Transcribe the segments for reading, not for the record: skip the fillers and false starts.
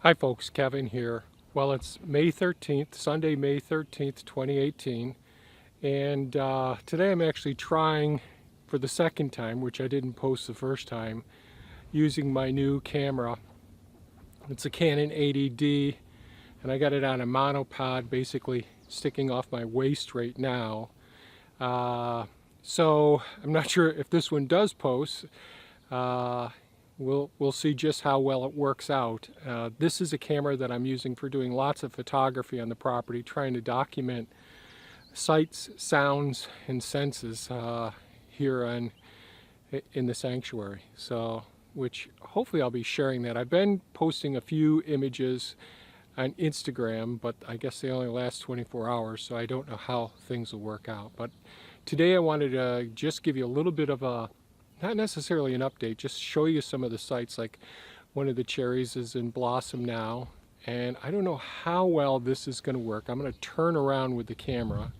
Hi folks, Kevin here. Well, it's May 13th, Sunday, May 13th, 2018, and today I'm actually trying for the second time, which I didn't post the first time, using my new camera. It's a Canon 80D, and I got it on a monopod, basically sticking off my waist right now. So I'm not sure if this one does post. We'll see just how well it works out. This is a camera that I'm using for doing lots of photography on the property, trying to document sights, sounds, and senses here in the sanctuary. So, which hopefully I'll be sharing that. I've been posting a few images on Instagram, but I guess they only last 24 hours, so I don't know how things will work out. But today I wanted to just give you a little bit of a, not necessarily an update, just show you some of the sights. Like one of the cherries is in blossom now, and I don't know how well this is going to work. I'm going to turn around with the camera,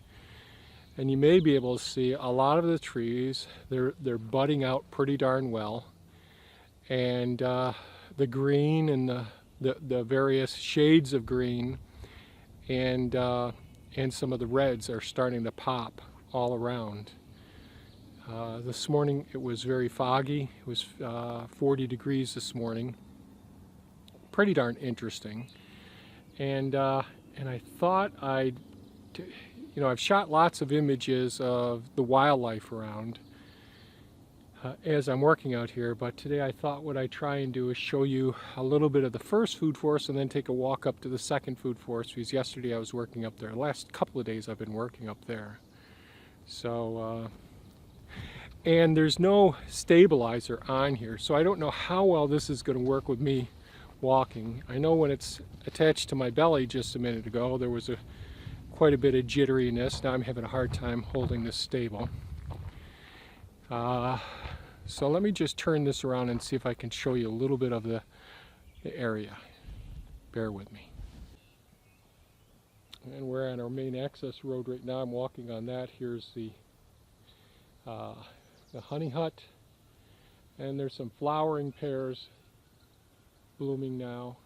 and you may be able to see a lot of the trees. They're budding out pretty darn well, and the green and the various shades of green and some of the reds are starting to pop all around. This morning it was very foggy. It was 40 degrees this morning. Pretty darn interesting. And I thought I've shot lots of images of the wildlife around as I'm working out here, but today I thought what I try and do is show you a little bit of the first food forest and then take a walk up to the second food forest, because yesterday I was working up there. The last couple of days I've been working up there. So and there's no stabilizer on here, so I don't know how well this is going to work with me walking. I know when it's attached to my belly just a minute ago, there was quite a bit of jitteriness. Now I'm having a hard time holding this stable. So let me just turn this around and see if I can show you a little bit of the area. Bear with me. And we're on our main access road right now. I'm walking on that. Here's the honey hut, and there's some flowering pears blooming now.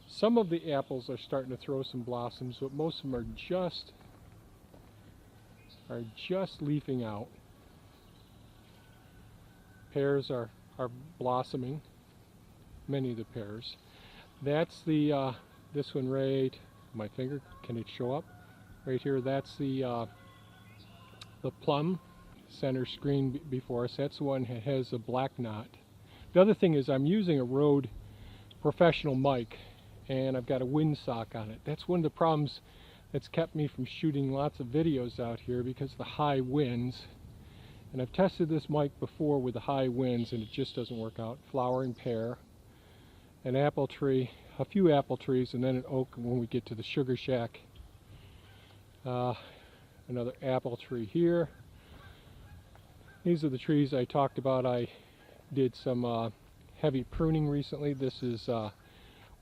Some of the apples are starting to throw some blossoms, but most of them are just leafing out. Pears are blossoming, many of the pears. That's the this one right, my finger, can it show up? Right here, that's the plum center screen before us. That's the one that has a black knot. The other thing is I'm using a Rode professional mic, and I've got a windsock on it. That's one of the problems that's kept me from shooting lots of videos out here, because of the high winds. And I've tested this mic before with the high winds and it just doesn't work out. Flowering pear, an apple tree, a few apple trees, and then an oak when we get to the sugar shack. Another apple tree here. These are the trees I talked about. I did some heavy pruning recently. This is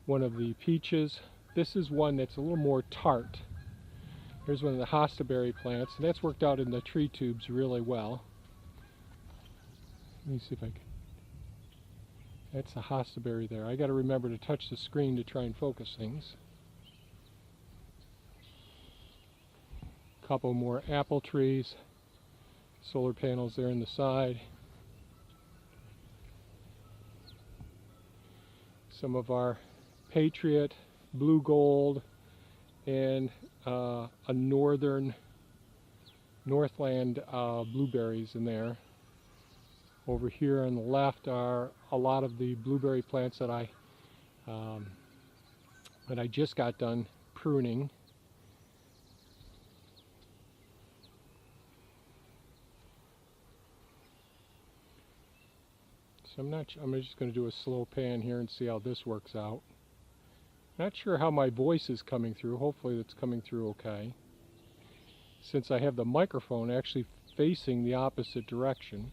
one of the peaches. This is one that's a little more tart. Here's one of the hostaberry plants, and that's worked out in the tree tubes really well. Let me see if I can. That's a hostaberry there. I got to remember to touch the screen to try and focus things. A couple more apple trees. Solar panels there on the side. Some of our Patriot, blue gold, and a Northland blueberries in there. Over here on the left are a lot of the blueberry plants that I just got done pruning. So I'm just going to do a slow pan here and see how this works out. Not sure how my voice is coming through. Hopefully it's coming through okay, since I have the microphone actually facing the opposite direction.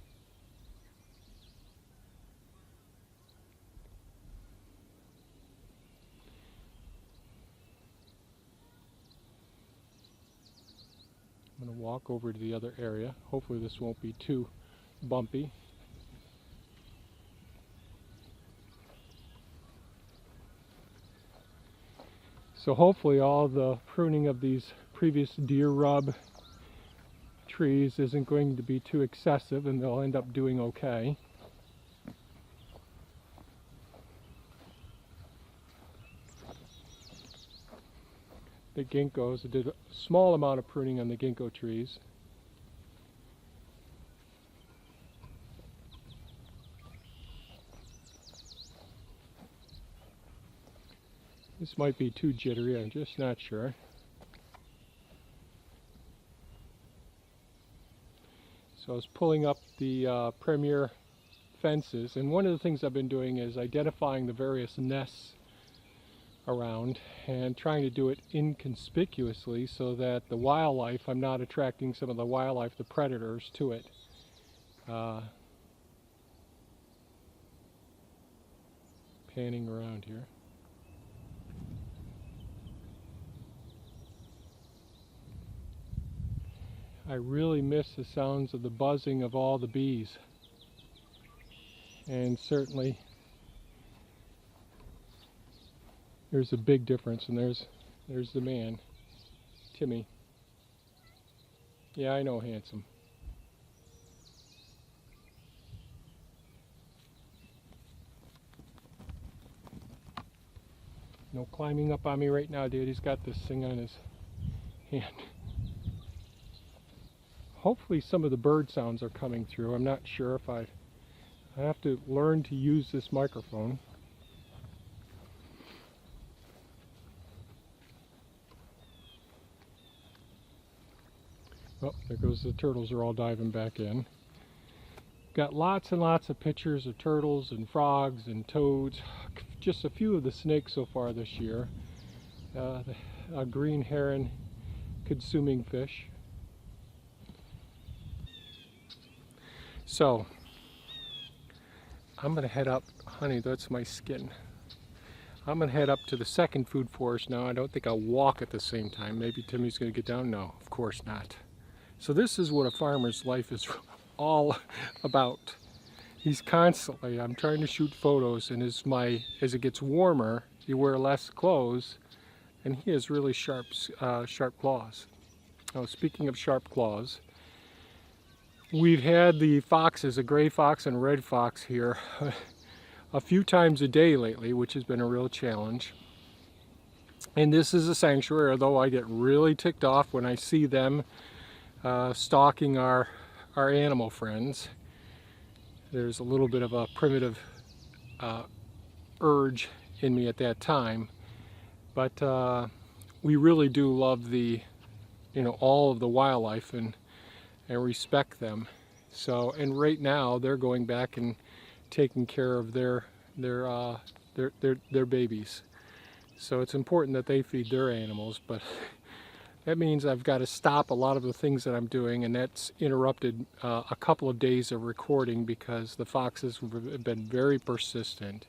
I'm going to walk over to the other area. Hopefully this won't be too bumpy. So hopefully all the pruning of these previous deer rub trees isn't going to be too excessive, and they'll end up doing okay. The ginkgos, I did a small amount of pruning on the ginkgo trees. This might be too jittery, I'm just not sure. So I was pulling up the premier fences, and one of the things I've been doing is identifying the various nests around and trying to do it inconspicuously so that the wildlife, I'm not attracting some of the wildlife, the predators, to it. Panning around here. I really miss the sounds of the buzzing of all the bees, and certainly there's a big difference, and there's the man, Timmy. Yeah, I know, handsome. No climbing up on me right now, dude. He's got this thing on his hand. Hopefully some of the bird sounds are coming through. I'm not sure if I have to learn to use this microphone. Oh, there goes the turtles, are all diving back in. Got lots and lots of pictures of turtles and frogs and toads. Just a few of the snakes so far this year. A green heron consuming fish. So, I'm going to head up, honey, that's my skin. I'm going to head up to the second food forest now. I don't think I'll walk at the same time. Maybe Timmy's going to get down. No, of course not. So this is what a farmer's life is all about. He's constantly, I'm trying to shoot photos, and as it gets warmer, you wear less clothes, and he has really sharp claws. Oh, speaking of sharp claws, we've had the foxes, a gray fox and a red fox here, a few times a day lately, which has been a real challenge. And this is a sanctuary, although I get really ticked off when I see them stalking our animal friends. There's a little bit of a primitive urge in me at that time, but we really do love all of the wildlife and respect them. So, and right now they're going back and taking care of their babies. So it's important that they feed their animals, but that means I've got to stop a lot of the things that I'm doing, and that's interrupted a couple of days of recording because the foxes have been very persistent.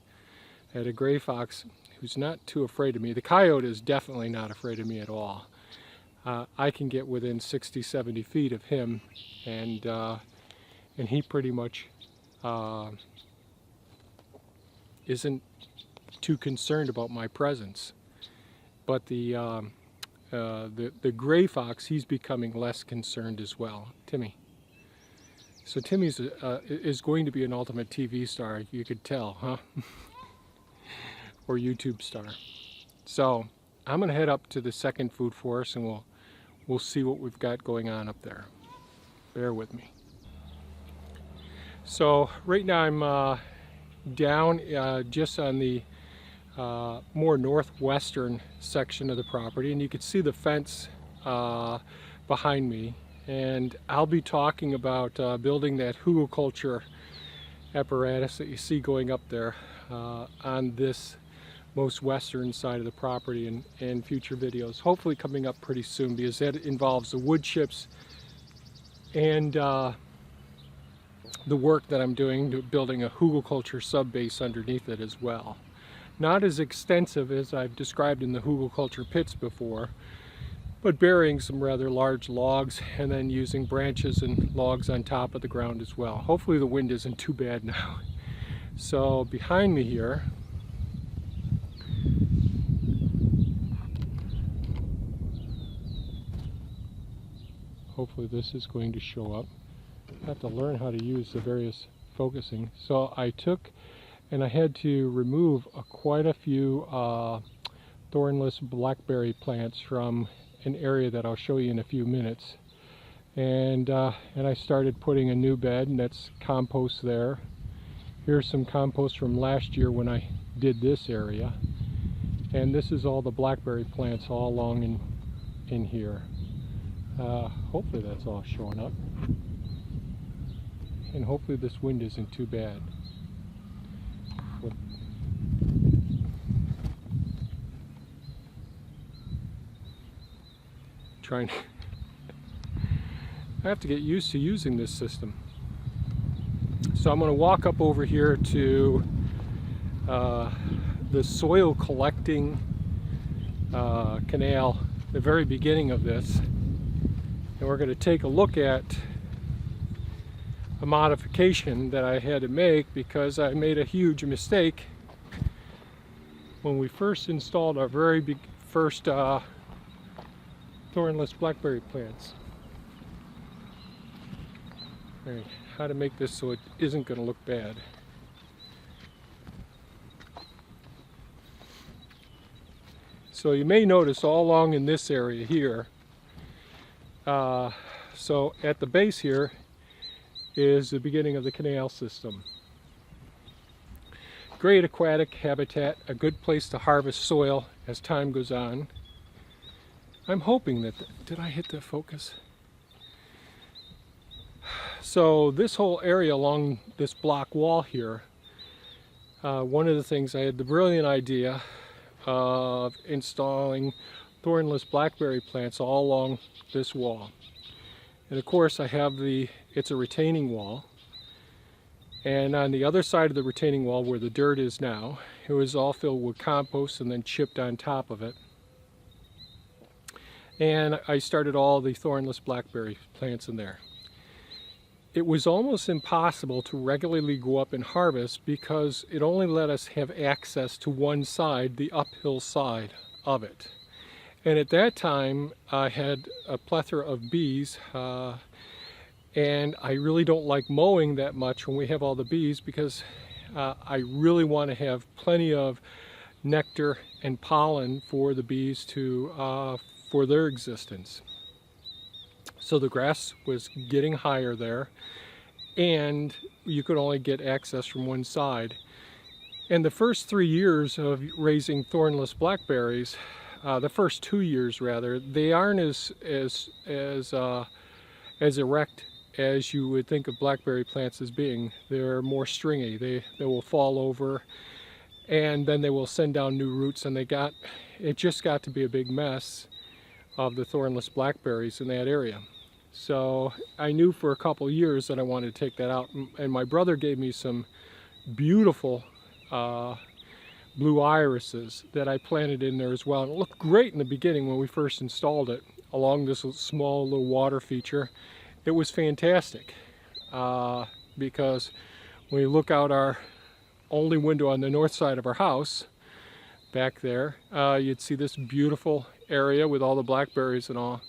I had a gray fox who's not too afraid of me. The coyote is definitely not afraid of me at all. I can get within 60-70 feet of him, and he pretty much isn't too concerned about my presence. But the gray fox, he's becoming less concerned as well. Timmy. So Timmy's is going to be an ultimate TV star, you could tell, huh? Or YouTube star. So I'm going to head up to the second food forest, and we'll see what we've got going on up there. Bear with me. So right now I'm down just on the more northwestern section of the property, and you can see the fence behind me, and I'll be talking about building that hugelkultur apparatus that you see going up there on this most western side of the property in future videos, hopefully coming up pretty soon, because that involves the wood chips and the work that I'm doing to building a hugelkultur sub-base underneath it as well. Not as extensive as I've described in the hugelkultur pits before, but burying some rather large logs and then using branches and logs on top of the ground as well. Hopefully the wind isn't too bad now. So behind me here Hopefully this is going to show up. I have to learn how to use the various focusing. So I took and I had to remove quite a few thornless blackberry plants from an area that I'll show you in a few minutes. And I started putting a new bed, and that's compost there. Here's some compost from last year when I did this area. And this is all the blackberry plants all along in here. Hopefully that's all showing up. And hopefully this wind isn't too bad. Trying. I have to get used to using this system. So I'm going to walk up over here to the soil collecting canal, the very beginning of this, and we're going to take a look at a modification that I had to make because I made a huge mistake when we first installed our very first thornless blackberry plants. All right, how to make this so it isn't going to look bad. So you may notice all along in this area here, so at the base here is the beginning of the canal system. Great aquatic habitat, a good place to harvest soil as time goes on. I'm hoping that, did I hit the focus? So this whole area along this block wall here, one of the things I had the brilliant idea of installing thornless blackberry plants all along this wall. And of course I have it's a retaining wall, and on the other side of the retaining wall where the dirt is now, it was all filled with compost and then chipped on top of it. And I started all the thornless blackberry plants in there. It was almost impossible to regularly go up and harvest because it only let us have access to one side, the uphill side of it. And at that time I had a plethora of bees, and I really don't like mowing that much when we have all the bees because I really want to have plenty of nectar and pollen for the bees for their existence. So the grass was getting higher there, and you could only get access from one side. And the first 3 years of raising thornless blackberries, the first 2 years rather, they aren't as erect as you would think of blackberry plants as being. They're more stringy. They will fall over, and then they will send down new roots, and it just got to be a big mess of the thornless blackberries in that area. So I knew for a couple years that I wanted to take that out, and my brother gave me some beautiful blue irises that I planted in there as well. And it looked great in the beginning when we first installed it along this small little water feature. It was fantastic because when you look out our only window on the north side of our house back there, you'd see this beautiful area with all the blackberries and all.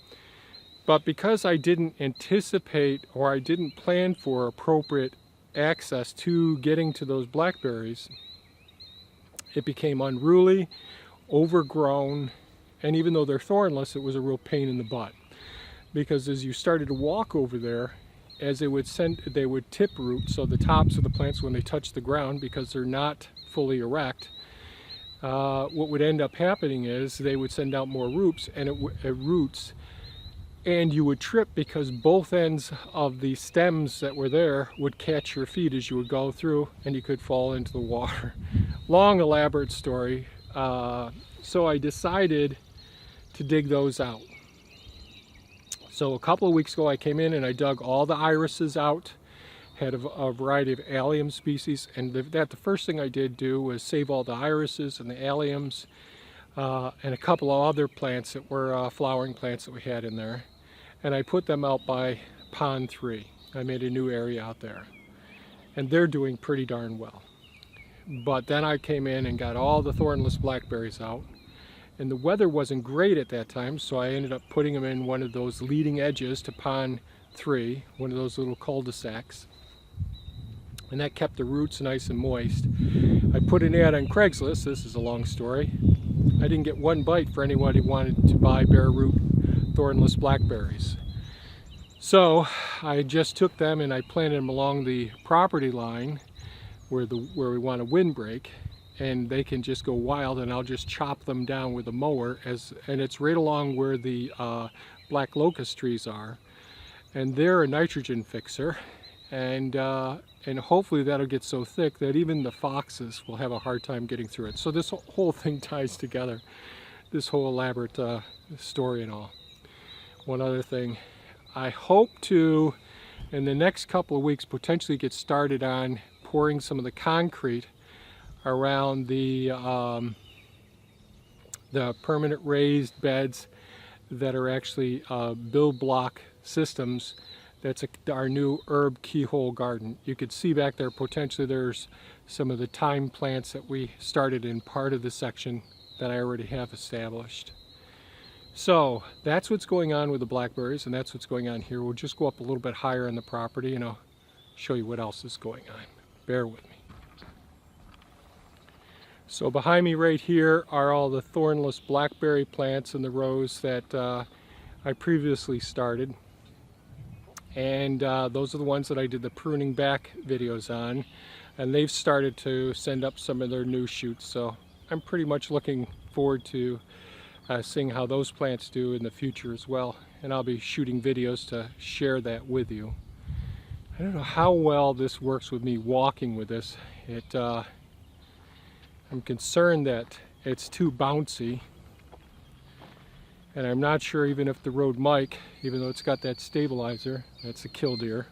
But because I didn't anticipate or I didn't plan for appropriate access to getting to those blackberries, it became unruly, overgrown, and even though they're thornless, it was a real pain in the butt. Because as you started to walk over there, as they would tip root, so the tops of the plants, when they touch the ground, because they're not fully erect, what would end up happening is they would send out more roots, and you would trip because both ends of the stems that were there would catch your feet as you would go through, and you could fall into the water. Long, elaborate story. So I decided to dig those out. So a couple of weeks ago I came in and I dug all the irises out, had a variety of allium species, and the first thing I did do was save all the irises and the alliums and a couple of other plants that were flowering plants that we had in there, and I put them out by pond 3. I made a new area out there, and they're doing pretty darn well. But then I came in and got all the thornless blackberries out, And the weather wasn't great at that time, so I ended up putting them in one of those leading edges to pond 3, one of those little cul-de-sacs. And that kept the roots nice and moist. I put an ad on Craigslist. This is a long story. I didn't get one bite for anyone who wanted to buy bare root thornless blackberries. So I just took them and I planted them along the property line where we want a windbreak, and they can just go wild, and I'll just chop them down with a mower, and it's right along where the black locust trees are, and they're a nitrogen fixer, and hopefully that'll get so thick that even the foxes will have a hard time getting through it. So this whole thing ties together, this whole elaborate story and all. One other thing, I hope to, in the next couple of weeks, potentially get started on pouring some of the concrete around the permanent raised beds that are actually bill block systems. That's our new herb keyhole garden. You could see back there potentially there's some of the thyme plants that we started in part of the section that I already have established. So that's what's going on with the blackberries, and that's what's going on here. We'll just go up a little bit higher on the property and I'll show you what else is going on. Bear with me. So behind me right here are all the thornless blackberry plants in the rows that I previously started. And those are the ones that I did the pruning back videos on. And they've started to send up some of their new shoots. So I'm pretty much looking forward to seeing how those plants do in the future as well. And I'll be shooting videos to share that with you. I don't know how well this works with me walking with this. I'm concerned that it's too bouncy, and I'm not sure even if the Rode mic, even though it's got that stabilizer, that's a killdeer,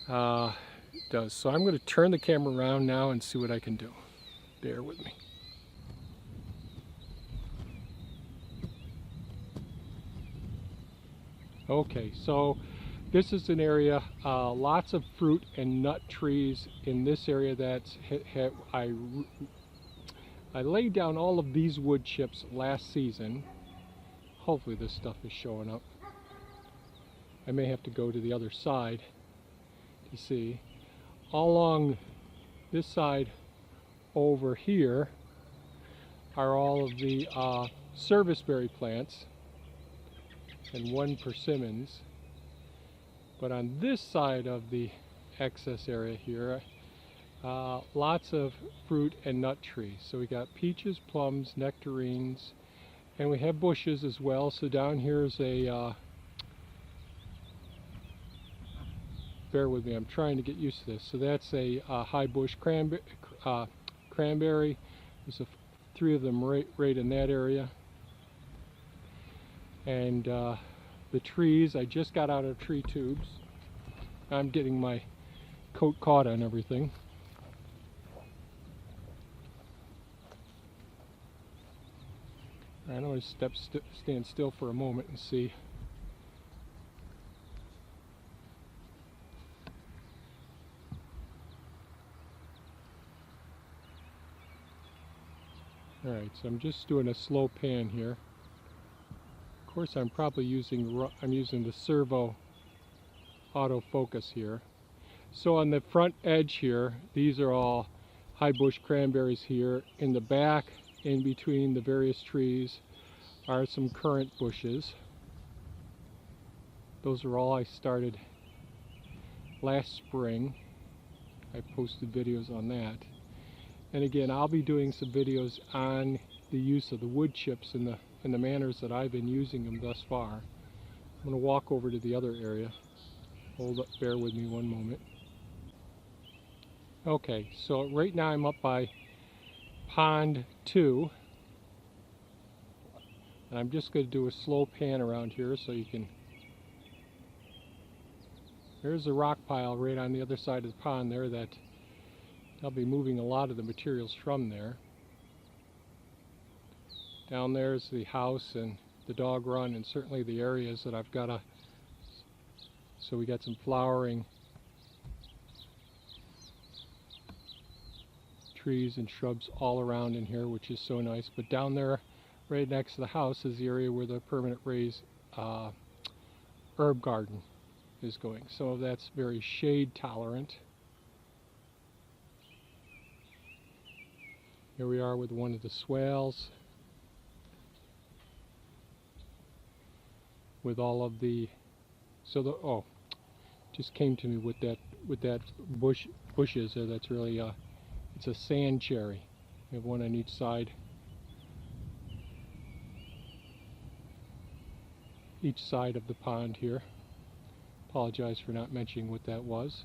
does. So I'm going to turn the camera around now and see what I can do. Bear with me. Okay, so this is an area, lots of fruit and nut trees in this area that's I laid down all of these wood chips last season. Hopefully this stuff is showing up. I may have to go to the other side to see. All along this side over here are all of the serviceberry plants and one persimmons. But on this side of the excess area here, lots of fruit and nut trees. So we got peaches, plums, nectarines, and we have bushes as well. So down here is a, bear with me, I'm trying to get used to this. So that's a high bush cranberry. There's 3 of them right in that area. And the trees, I just got out of tree tubes. I'm getting my coat caught on everything. I'm going to stand still for a moment and see. Alright, so I'm just doing a slow pan here. Of course, I'm probably using the servo autofocus here. So on the front edge here, these are all high bush cranberries here. In the back, in between the various trees, are some currant bushes. Those are all I started last spring. I posted videos on that. And again, I'll be doing some videos on the use of the wood chips and the manners that I've been using them thus far. I'm going to walk over to the other area. Hold up, bear with me one moment. Okay, so right now I'm up by pond 2. And I'm just going to do a slow pan around here so you can... There's a rock pile right on the other side of the pond there that I'll be moving a lot of the materials from there. Down there's the house and the dog run, and certainly the areas that I've got to... So we got some flowering trees and shrubs all around in here, which is so nice. But down there right next to the house is the area where the permanent raised herb garden is going. So that's very shade tolerant. Here we are with one of the swales with all of the, so the, oh, just came to me with that bushes there. That's really it's a sand cherry. We have one on each side. Each side of the pond here. Apologize for not mentioning what that was.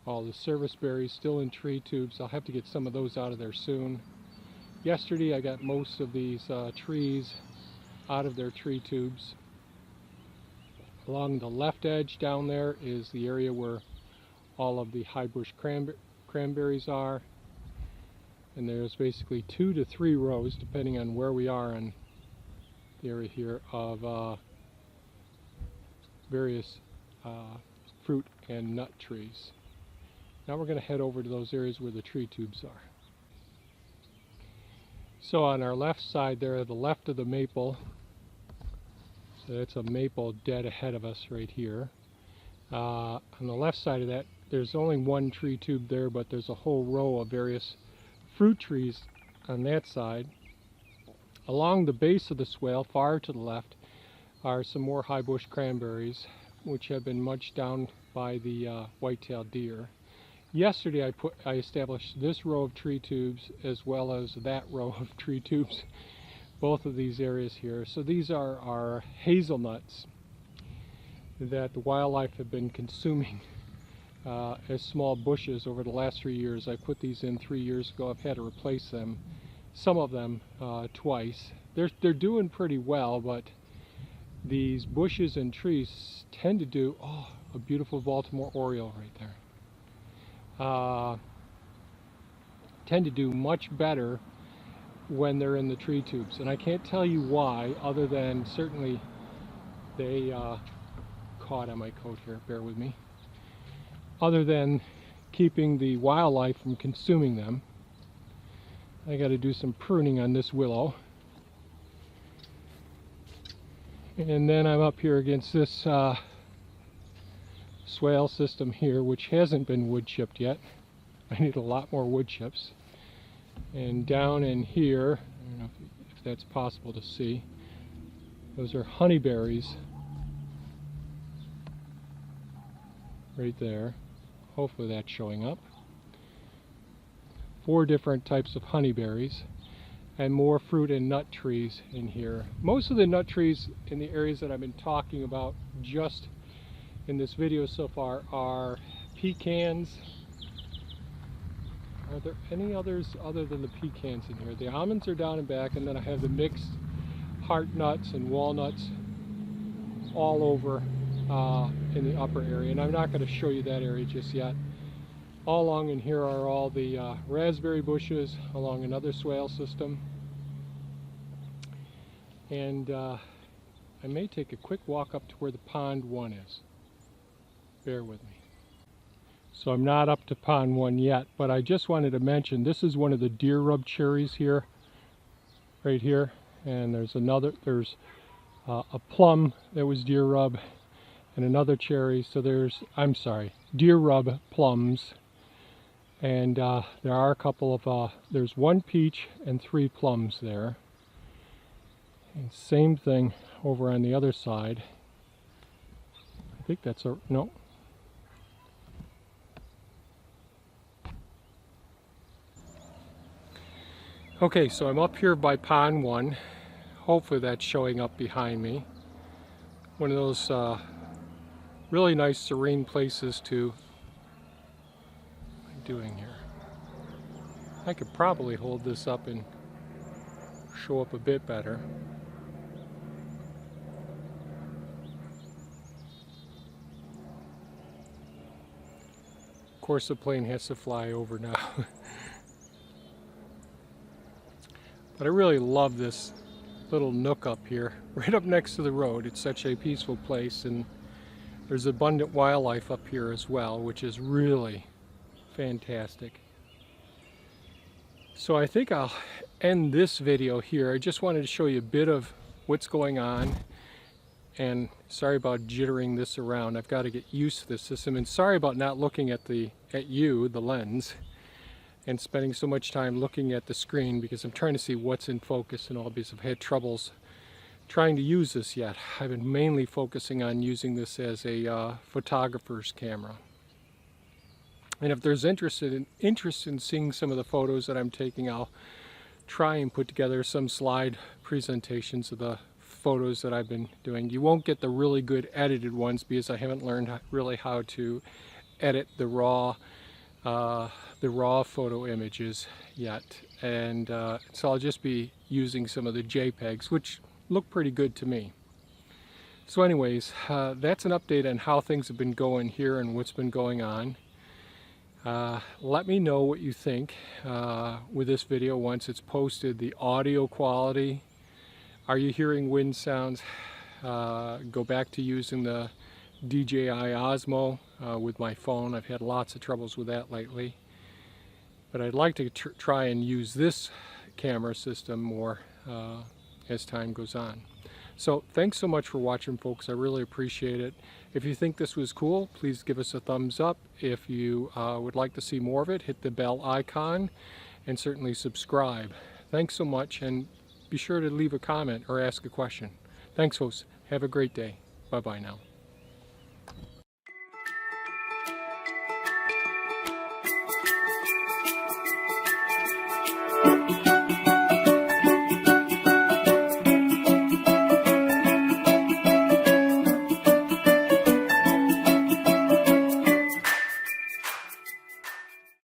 All the service berries still in tree tubes. I'll have to get some of those out of there soon. Yesterday I got most of these trees out of their tree tubes. Along the left edge down there is the area where all of the high bush cranberries are. And there's basically 2 to 3 rows, depending on where we are in the area here, of various fruit and nut trees. Now we're going to head over to those areas where the tree tubes are. So on our left side there, the left of the maple, so that's a maple dead ahead of us right here. On the left side of that, there's only one tree tube there, but there's a whole row of various fruit trees on that side. Along the base of the swale, far to the left, are some more high bush cranberries, which have been munched down by the white-tailed deer. Yesterday I established this row of tree tubes as well as that row of tree tubes, both of these areas here. So these are our hazelnuts that the wildlife have been consuming as small bushes over the last 3 years. I put these in 3 years ago. I've had to replace them, some of them twice. They're doing pretty well, but these bushes and trees tend to do, oh, a beautiful Baltimore Oriole right there. Tend to do much better when they're in the tree tubes, and I can't tell you why, other than certainly they caught on my coat here, bear with me, other than keeping the wildlife from consuming them. I got to do some pruning on this willow, and then I'm up here against this swale system here, which hasn't been wood chipped yet. I need a lot more wood chips. And down in here, I don't know if that's possible to see, those are honeyberries right there. Hopefully that's showing up. 4 different types of honeyberries, and more fruit and nut trees in here. Most of the nut trees in the areas that I've been talking about just in this video so far are pecans. Are there any others other than the pecans in here? The almonds are down and back, and then I have the mixed heart nuts and walnuts all over in the upper area, and I'm not going to show you that area just yet. All along in here are all the raspberry bushes along another swale system, and I may take a quick walk up to where the pond 1 is. Bear with me. So I'm not up to pond 1 yet, but I just wanted to mention this is one of the deer rub cherries here, right here, and there's a plum that was deer rub and another cherry. So there's, I'm sorry, deer rub plums, and there are a couple of there's 1 peach and 3 plums there, and same thing over on the other side. I think that's a, no, okay, so I'm up here by pond 1. Hopefully that's showing up behind me. One of those really nice serene places to, what am I doing here? I could probably hold this up and show up a bit better. Of course the plane has to fly over now. But I really love this little nook up here, right up next to the road. It's such a peaceful place, and there's abundant wildlife up here as well, which is really fantastic. So I think I'll end this video here. I just wanted to show you a bit of what's going on, and sorry about jittering this around. I've got to get used to this system, and sorry about not looking at the lens, and spending so much time looking at the screen because I'm trying to see what's in focus and all, because I've had troubles trying to use this yet. I've been mainly focusing on using this as a photographer's camera. And if there's interest in seeing some of the photos that I'm taking, I'll try and put together some slide presentations of the photos that I've been doing. You won't get the really good edited ones because I haven't learned really how to edit the raw photo images yet, and so I'll just be using some of the JPEGs, which look pretty good to me. So anyways, that's an update on how things have been going here and what's been going on. Let me know what you think with this video once it's posted. The audio quality, are you hearing wind sounds? Go back to using the DJI Osmo with my phone. I've had lots of troubles with that lately, but I'd like to try and use this camera system more as time goes on. So thanks so much for watching, folks. I really appreciate it. If you think this was cool, please give us a thumbs up. If you would like to see more of it, hit the bell icon and certainly subscribe. Thanks so much, and be sure to leave a comment or ask a question. Thanks, folks. Have a great day. Bye-bye now.